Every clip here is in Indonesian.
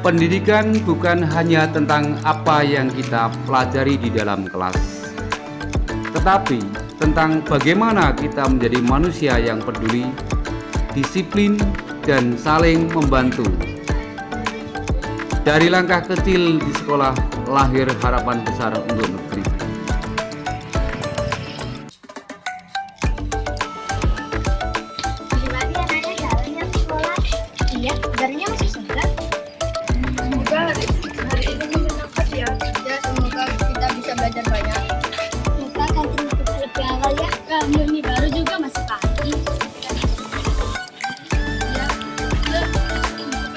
Pendidikan bukan hanya tentang apa yang kita pelajari di dalam kelas, tetapi tentang bagaimana kita menjadi manusia yang peduli, disiplin, dan saling membantu. Dari langkah kecil di sekolah lahir harapan besar untuk negeri. Gimana anaknya jalannya ke sekolah? Iya, kabarnya masih segar. Semoga hari ini menyenangkan ya. Ya, semoga kita bisa belajar banyak. Semoga kantin buka lebih awal ya. Kamu ini baru juga masih pagi. Ya, yuk, tutup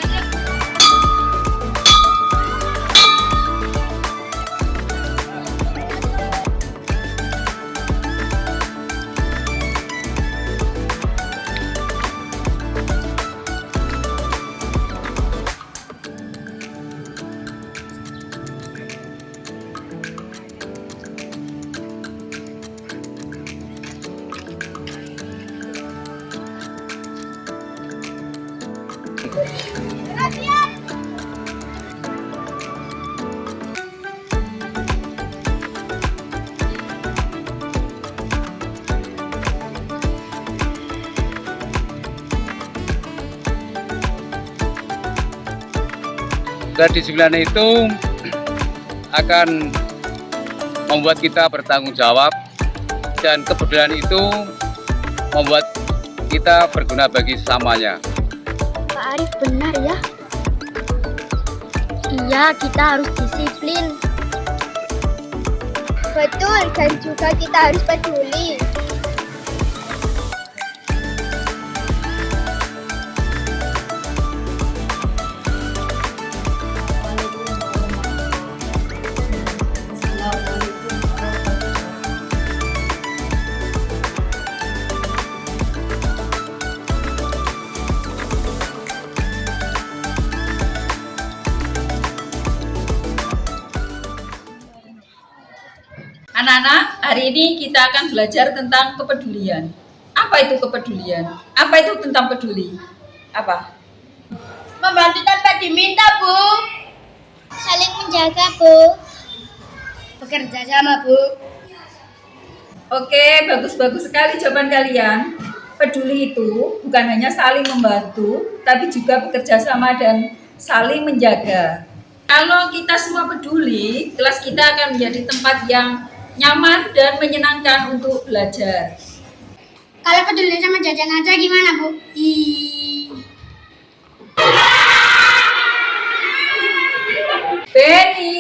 aja. Kedisiplinan itu akan membuat kita bertanggung jawab, dan kepedulian itu membuat kita berguna bagi sesamanya. Pak Arif benar ya. Iya, kita harus disiplin. Betul, dan juga kita harus peduli. Anak-anak, hari ini kita akan belajar tentang kepedulian. Apa itu kepedulian? Apa itu tentang peduli? Apa? Membantu tanpa diminta, Bu. Saling menjaga, Bu. Bekerja sama, Bu. Oke, bagus-bagus sekali jawaban kalian. Peduli itu bukan hanya saling membantu, tapi juga bekerja sama dan saling menjaga. Kalau kita semua peduli, kelas kita akan menjadi tempat yang nyaman dan menyenangkan untuk belajar. Kalau peduli sama jajan aja gimana, Bu? Benny.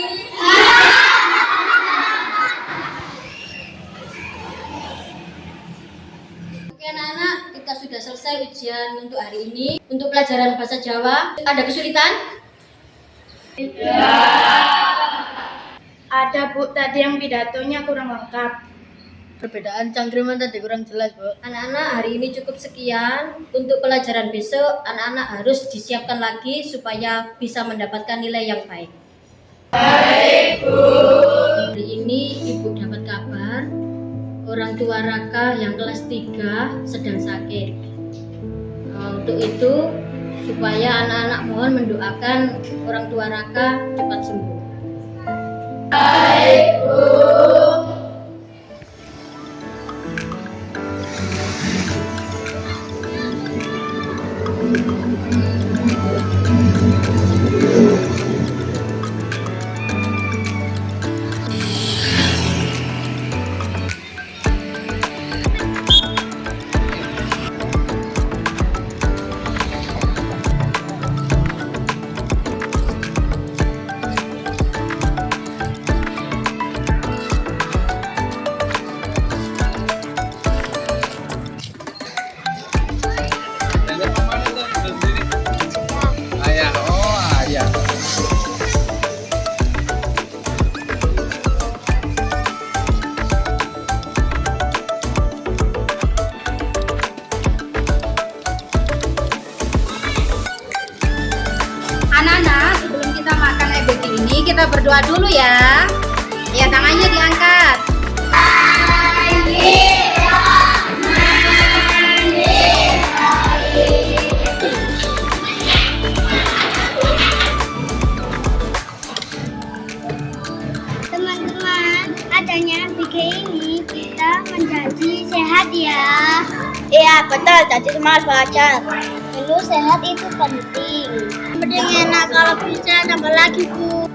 Oke anak-anak, kita sudah selesai ujian untuk hari ini. Untuk pelajaran bahasa Jawa, ada kesulitan? Ada, Bu. Tadi yang pidatonya kurang lengkap. Perbedaan cangkriman tadi kurang jelas, Bu. Anak-anak, hari ini cukup sekian. Untuk pelajaran besok, anak-anak harus disiapkan lagi supaya bisa mendapatkan nilai yang baik. Baik, Bu. Hari ini Ibu dapat kabar orang tua Raka yang kelas 3 sedang sakit. Untuk itu, supaya anak-anak mohon mendoakan orang tua Raka cepat sembuh. Baik, Bu. kita berdoa dulu ya. Ya, tangannya diangkat. Iya, betul. Jadi semangat belajar. Dulu sehat itu penting. Penting enak kalau bisa tambah lagi, Bu.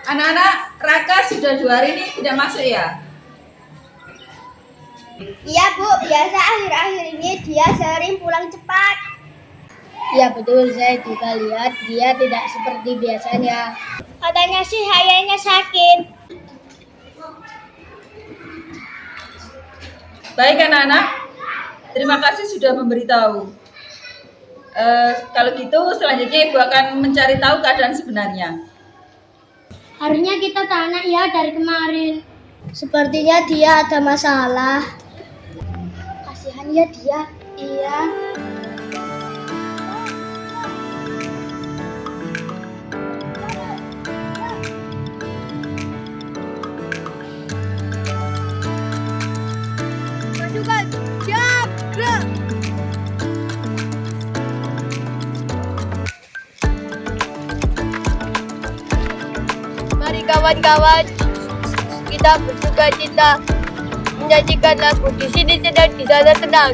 Anak-anak, Raka sudah 2 hari ini tidak masuk ya? Iya, Bu. Biasa akhir-akhir ini dia sering pulang cepat. Ya betul, saya juga lihat dia tidak seperti biasanya. Katanya sih kayaknya sakit. Baik anak-anak, terima kasih sudah memberitahu. Kalau gitu selanjutnya Ibu akan mencari tahu keadaan sebenarnya. Harusnya kita tanya ya dari kemarin. Sepertinya dia ada masalah. Kasihan ya dia. Iya. Mari kawan-kawan, kita bersuka cita menyanyikan lagu di sini sedang di sana tenang.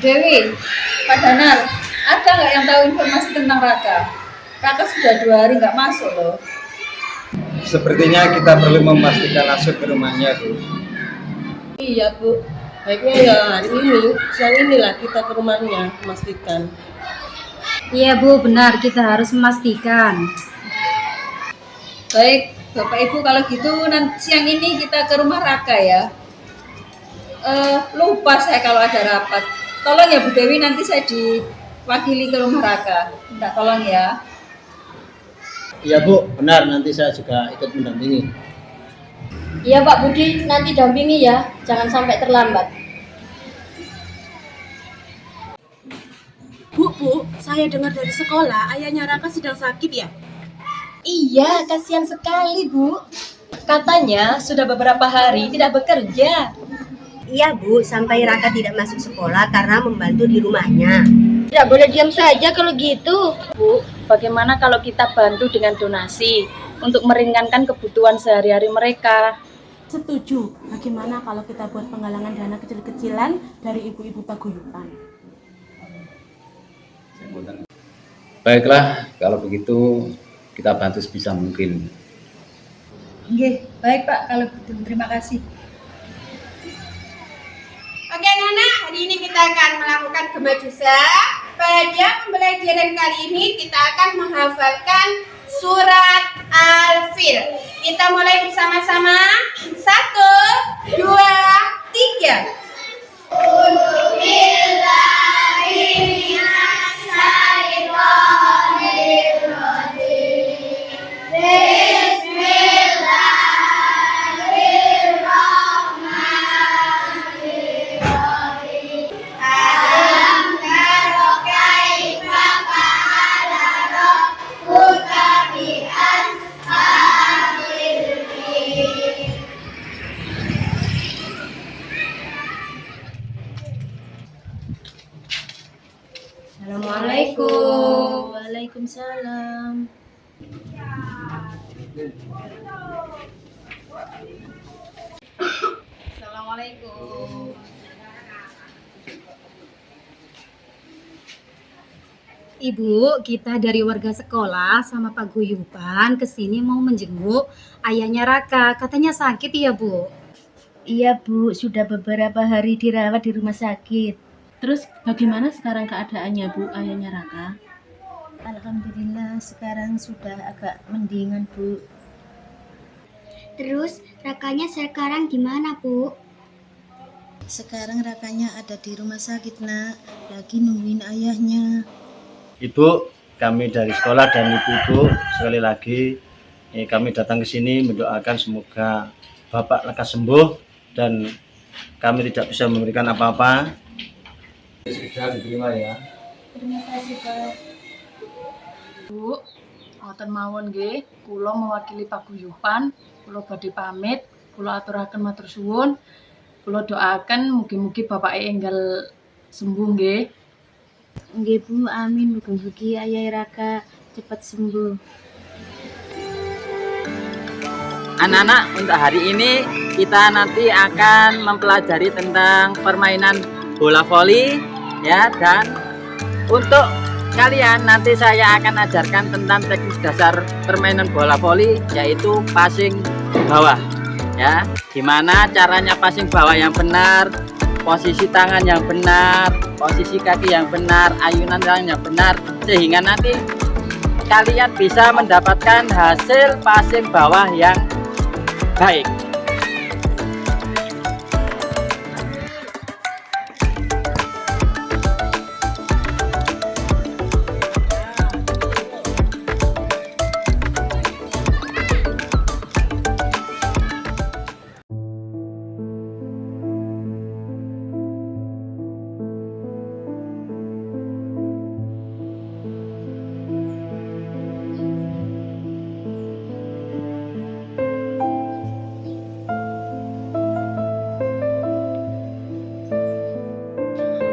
Dewi, Pak Danar, ada nggak yang tahu informasi tentang Raka? Raka sudah 2 hari nggak masuk loh. Sepertinya kita perlu memastikan langsung ke rumahnya, Bu. Iya, Bu. Baiknya ya hari ini, siang inilah kita ke rumahnya, memastikan. Iya Bu, benar kita harus memastikan. Baik, Bapak Ibu kalau gitu nanti siang ini kita ke rumah Raka ya. Lupa saya kalau ada rapat. Tolong ya Bu Dewi, nanti saya diwakili ke rumah Raka. Minta tolong ya. Iya, Bu, benar. Nanti saya juga ikut mendampingi. Iya Pak Budi, nanti dampingi ya, jangan sampai terlambat. Bu, saya dengar dari sekolah ayahnya Raka sedang sakit ya? Iya, kasihan sekali, Bu. Katanya sudah beberapa hari tidak bekerja. Iya Bu, sampai Raka tidak masuk sekolah karena membantu di rumahnya. Tidak boleh diam saja kalau gitu. Bu, bagaimana kalau kita bantu dengan donasi untuk meringankan kebutuhan sehari-hari mereka? Setuju. Bagaimana kalau kita buat penggalangan dana kecil-kecilan dari ibu-ibu paguyuban? Baiklah, kalau begitu kita bantu sebisa mungkin. Oke, baik Pak, kalau begitu terima kasih. Oke anak-anak, hari ini kita akan melakukan gemajusa. Pada pembelajaran kali ini kita akan menghafalkan surat Al-Fil. Kita mulai bersama-sama. 1, 2, 3. Assalamualaikum. Waalaikumsalam. Assalamualaikum. Ibu, kita dari warga sekolah sama Pak Guyuban kesini mau menjenguk ayahnya Raka. Katanya sakit ya Bu? Iya Bu, sudah beberapa hari dirawat di rumah sakit. Terus bagaimana sekarang keadaannya Bu, ayahnya Raka? Alhamdulillah sekarang sudah agak mendingan, Bu. Terus Rakanya sekarang gimana, Bu? Sekarang Rakanya ada di rumah sakit, Nak. Lagi nungguin ayahnya. Ibu, kami dari sekolah dan ibu-ibu sekali lagi kami datang ke sini mendoakan semoga Bapak lekas sembuh dan kami tidak bisa memberikan apa-apa. Sudah diterima ya. Terima kasih, Pak. Bu, ngoten mawon nggih, kula mewakili paguyuban, kula badhe pamit, kula aturaken matur suwun. Kula doaken mugi-mugi Bapak enggal sembuh nggih. Nggih, Bu, amin. Mugi-mugi Ayah Raka cepat sembuh. Anak-anak, untuk hari ini kita nanti akan mempelajari tentang permainan bola voli ya, dan untuk kalian nanti saya akan ajarkan tentang teknik dasar permainan bola voli, yaitu passing bawah ya. Gimana caranya passing bawah yang benar, posisi tangan yang benar, posisi kaki yang benar, ayunan tangan yang benar, sehingga nanti kalian bisa mendapatkan hasil passing bawah yang baik.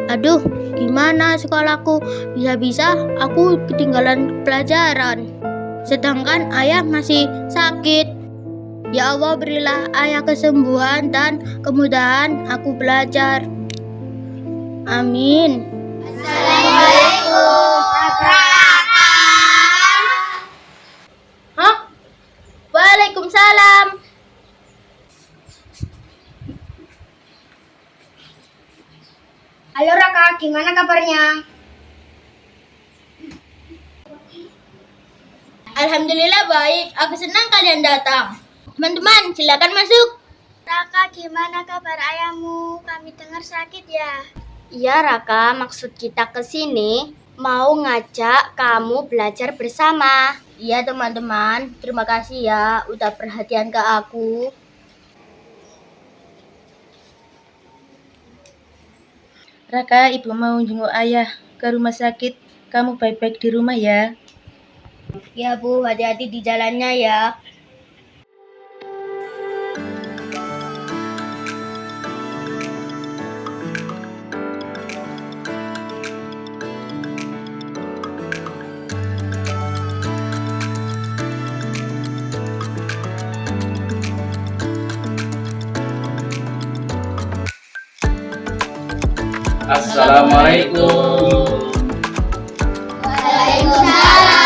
Aduh, gimana sekolahku? Bisa-bisa aku ketinggalan pelajaran. Sedangkan ayah masih sakit. Ya Allah, berilah ayah kesembuhan dan kemudahan aku belajar. Amin. Assalamualaikum. Hah? Waalaikumsalam. Halo Raka, gimana kabarnya? Alhamdulillah baik, aku senang kalian datang. Teman-teman, silakan masuk. Raka, gimana kabar ayahmu? Kami dengar sakit ya. Iya Raka, maksud kita ke sini mau ngajak kamu belajar bersama. Iya teman-teman, terima kasih ya udah perhatian ke aku. Raka, ibu mau jenguk ayah ke rumah sakit. Kamu baik-baik di rumah ya. Ya Bu, hati-hati di jalannya ya. Assalamualaikum. Waalaikumsalam.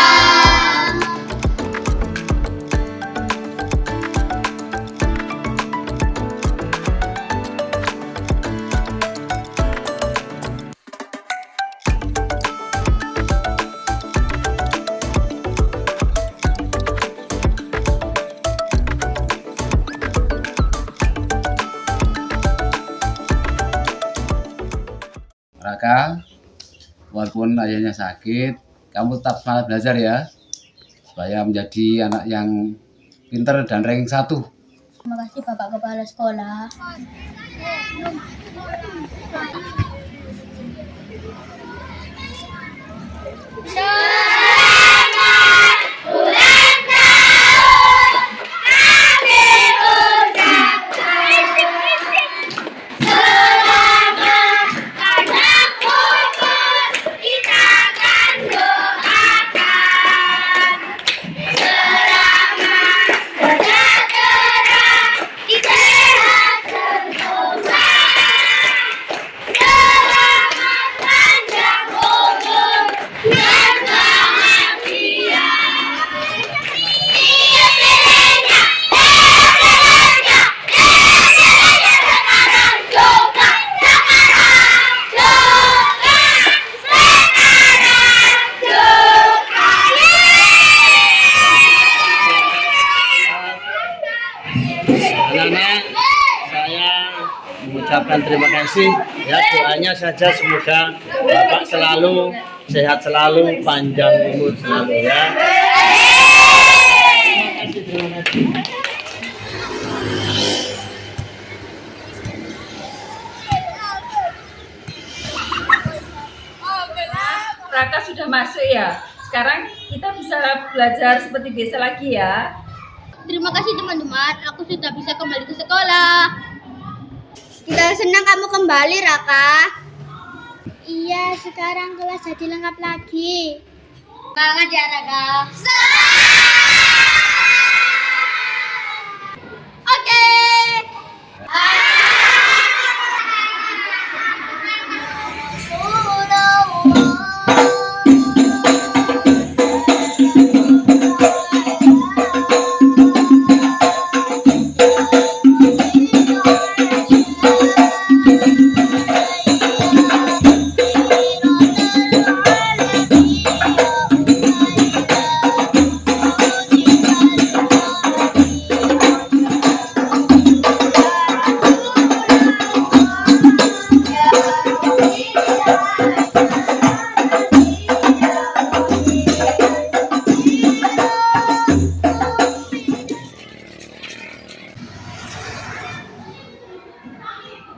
Raka, walaupun ayahnya sakit, kamu tetap semangat belajar ya, supaya menjadi anak yang pinter dan ranking 1. Terima kasih Bapak Kepala Sekolah. Selamat panjang umur dan mengucapkan terima kasih. Ya, doanya saja semoga Bapak selalu sehat selalu, panjang umur selalu ya. Terima kasih. Raka sudah masuk ya. Sekarang kita bisa belajar seperti biasa lagi ya. Terima kasih teman-teman, aku sudah bisa kembali ke sekolah. Kita senang kamu kembali, Raka. Iya, sekarang kelas jadi lengkap lagi. Semangat ya, Raka. Oke.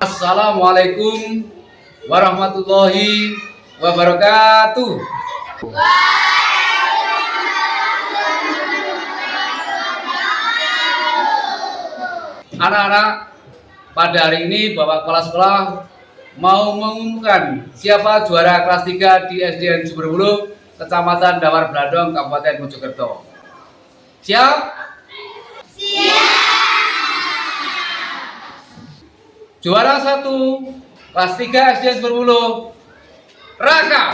Assalamualaikum warahmatullahi wabarakatuh. Anak-anak, pada hari ini Bapak Kepala Sekolah mau mengumumkan siapa juara kelas 3 di SDN Sumberwuluh, Kecamatan Dawar Blandong, Kabupaten Mojokerto. Siap? Siap. Juara 1 kelas 3 SDN Sumberwuluh, Raka.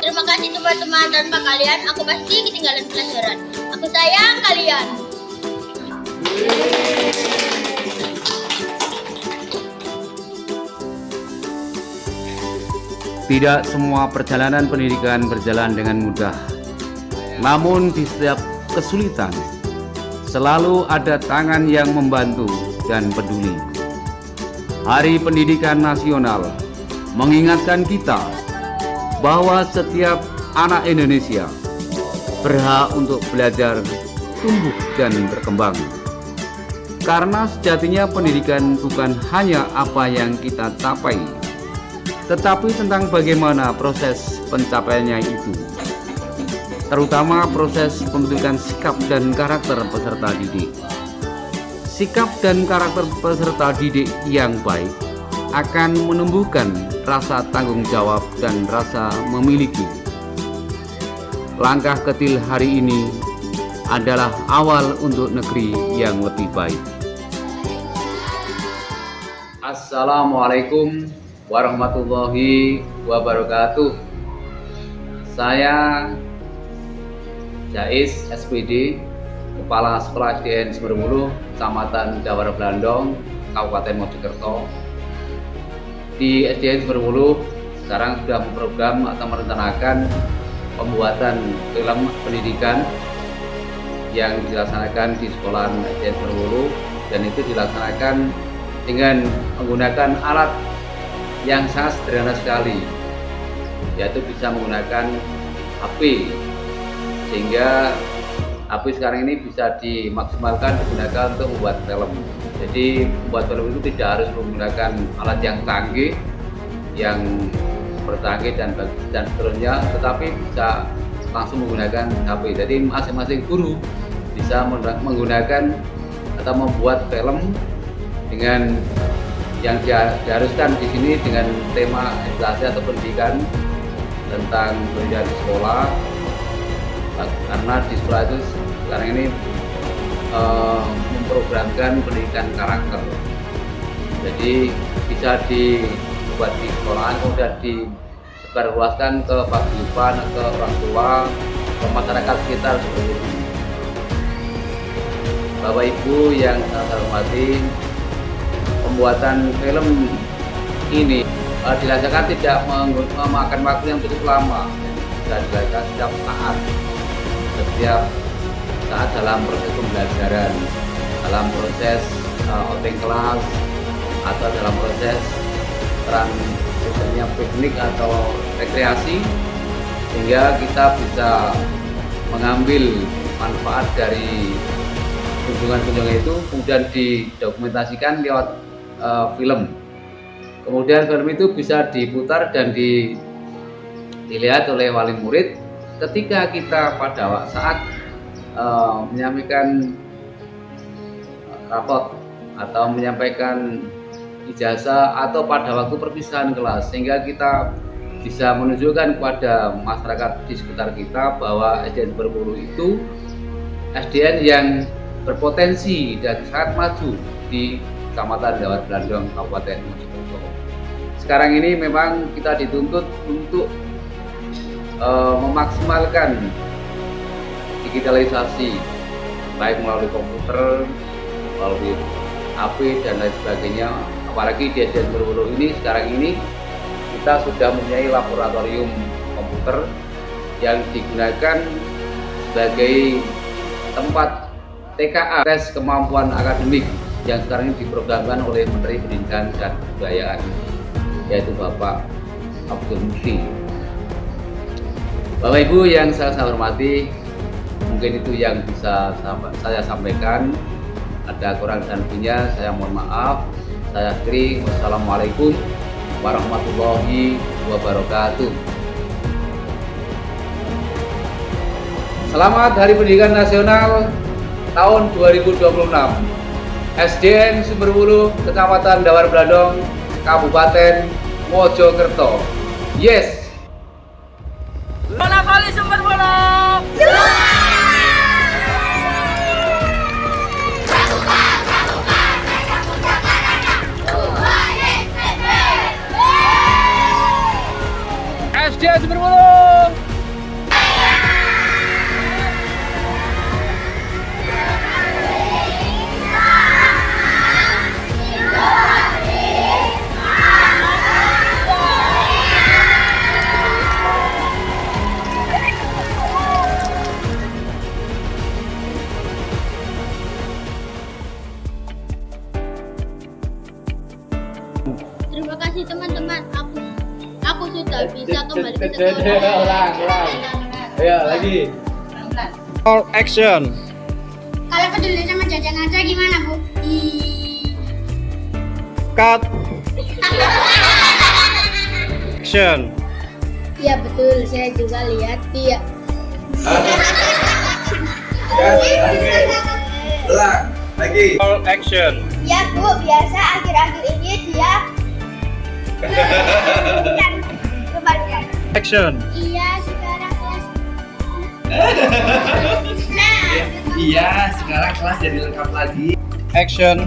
Terima kasih teman-teman, tanpa kalian aku pasti ketinggalan pelajaran. Aku sayang kalian. Tidak semua perjalanan pendidikan berjalan dengan mudah. Namun di setiap kesulitan selalu ada tangan yang membantu dan peduli. Hari Pendidikan Nasional mengingatkan kita bahwa setiap anak Indonesia berhak untuk belajar, tumbuh dan berkembang. Karena sejatinya pendidikan bukan hanya apa yang kita capai, tetapi tentang bagaimana proses pencapaiannya itu. Terutama proses pembentukan sikap dan karakter peserta didik. Sikap dan karakter peserta didik yang baik akan menumbuhkan rasa tanggung jawab dan rasa memiliki. Langkah kecil hari ini adalah awal untuk negeri yang lebih baik. Assalamualaikum warahmatullahi wabarakatuh. Saya Jais SPD, Kepala Sekolah SDN Sumberwuluh, Kecamatan Dawar Blandong, Kabupaten Mojokerto. Di SDN Sumberwuluh sekarang sudah memprogram atau merencanakan pembuatan film pendidikan yang dilaksanakan di sekolah SDN Sumberwuluh, dan itu dilaksanakan dengan menggunakan alat yang sangat sederhana sekali, yaitu bisa menggunakan HP, sehingga HP sekarang ini bisa dimaksimalkan digunakan untuk membuat film. Jadi membuat film itu tidak harus menggunakan alat yang canggih, yang bercanggih dan seterusnya, tetapi bisa langsung menggunakan HP. Jadi masing-masing guru bisa menggunakan atau membuat film dengan yang diharuskan di sini dengan tema edukasi atau pendidikan tentang pendidikan di sekolah. Karena di sekolah itu sekarang ini memprogramkan pendidikan karakter, jadi bisa dibuat di sekolah, kemudian disebarluaskan ke paguyuban, ke orang tua, ke masyarakat sekitar seperti itu. Bapak Ibu yang saya hormati, pembuatan film ini dilaksanakan tidak memakan waktu yang cukup lama, bisa dilaksanakan setiap saat, setiap saat dalam proses pembelajaran, dalam proses outing kelas, atau dalam proses misalnya piknik atau rekreasi, sehingga kita bisa mengambil manfaat dari kunjungan-kunjungan itu, kemudian didokumentasikan lewat film. Kemudian film itu bisa diputar dan dilihat oleh wali murid ketika kita pada saat menyampaikan rapot atau menyampaikan ijazah atau pada waktu perpisahan kelas, sehingga kita bisa menunjukkan kepada masyarakat di sekitar kita bahwa SDN Sumberwuluh itu SDN yang berpotensi dan sangat maju di Kecamatan Dawar Blandong, Kabupaten Mojokerto. Sekarang ini memang kita dituntut untuk memaksimalkan digitalisasi, baik melalui komputer, melalui HP dan lain sebagainya. Apalagi di SDN Sumberwuluh ini sekarang ini kita sudah mempunyai laboratorium komputer yang digunakan sebagai tempat TKA, tes kemampuan akademik, yang sekarang ini diprogramkan oleh Menteri Pendidikan dan Kebudayaan, yaitu Bapak Abdul Mukti. Bapak Ibu yang saya hormati, mungkin itu yang bisa saya sampaikan. Ada kurang dan lebihnya saya mohon maaf. Saya akhiri, wassalamualaikum warahmatullahi wabarakatuh. Selamat Hari Pendidikan Nasional tahun 2026. SDN Sumberwuluh, Kecamatan Dawar Blandong, Kabupaten Mojokerto. Yes. Bola voli Sumberwuluh. SDN Sumberwuluh. Terima kasih teman-teman, aku sudah bisa kembali ke sekolah. Ulang. Ayo lagi. All action. Kalau peduli sama Jaja Ngaca gimana, Bu? Cut. Action. Iya betul, saya juga lihat dia. Ulang lagi. All action. Ya Bu, biasa akhir-akhir ini dia kebalikan. Action. Iya, sekarang kelas. Iya, sekarang kelas jadi lengkap lagi. Action.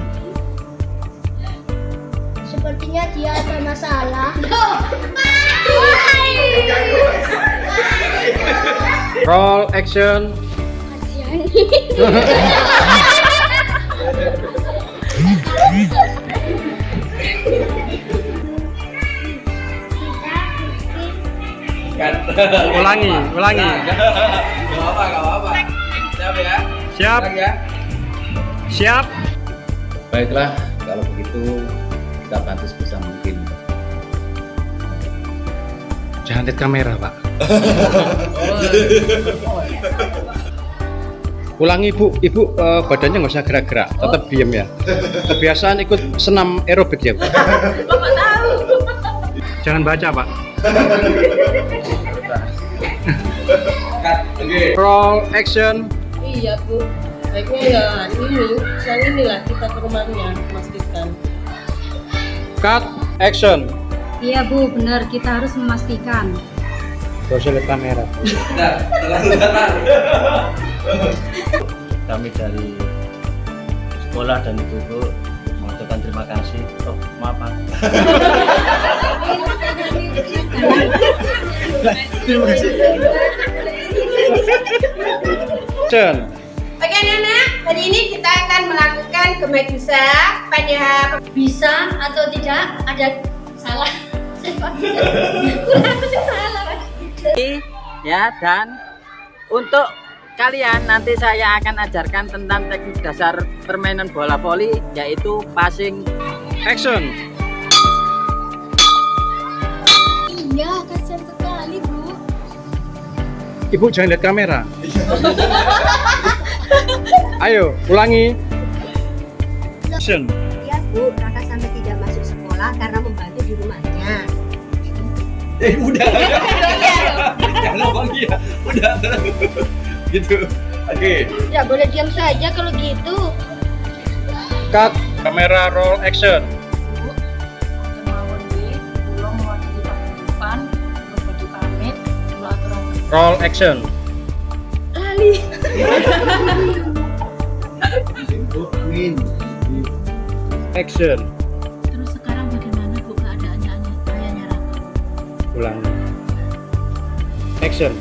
Sepertinya dia ada masalah. Roll action. Ulangi. Gak apa-apa. Siap ya? Siap. Siap. Baiklah, kalau begitu kita bantu sebisa mungkin. Jangan lihat kamera, Pak. Ulangi, Ibu badannya nggak usah gerak-gerak, tetap diam ya. Kebiasaan ikut senam aerobik ya, Bu. Bapak tahu. Jangan baca, Pak. Roll action. Iya Bu, baiknya ya siang inilah kita ke rumahnya memastikan. Cut action. Iya Bu, benar, kita harus memastikan. Gak usah lihat kamera. Kami dari sekolah dan ibu-ibu mengucapkan terima kasih. Oh, maaf Pak. Terima kasih. Action. Oke anak-anak, hari ini kita akan melakukan gemajusa pada Bisa atau tidak ada salah. Ya, dan untuk kalian nanti saya akan ajarkan tentang teknik dasar permainan bola voli, yaitu passing. Action. Iya, kasihan sekali, Bu. Ibu jangan lihat kamera. Ayo, ulangi. Action. Ya Bu, Raka sampai tidak masuk sekolah karena membantu di rumahnya. Udah. Jangan lagi ya. Udah. Gitu. Oke. Ya boleh diam saja kalau gitu. Cut. Kamera roll action. Mboten mawon nggih, kula mewakili paguyuban, kula badhe pamit, kula aturaken. Roll action. Lali. Action. Terus sekarang bagaimana Bu keadaannya ayahnya Raka? Ulangi. Action.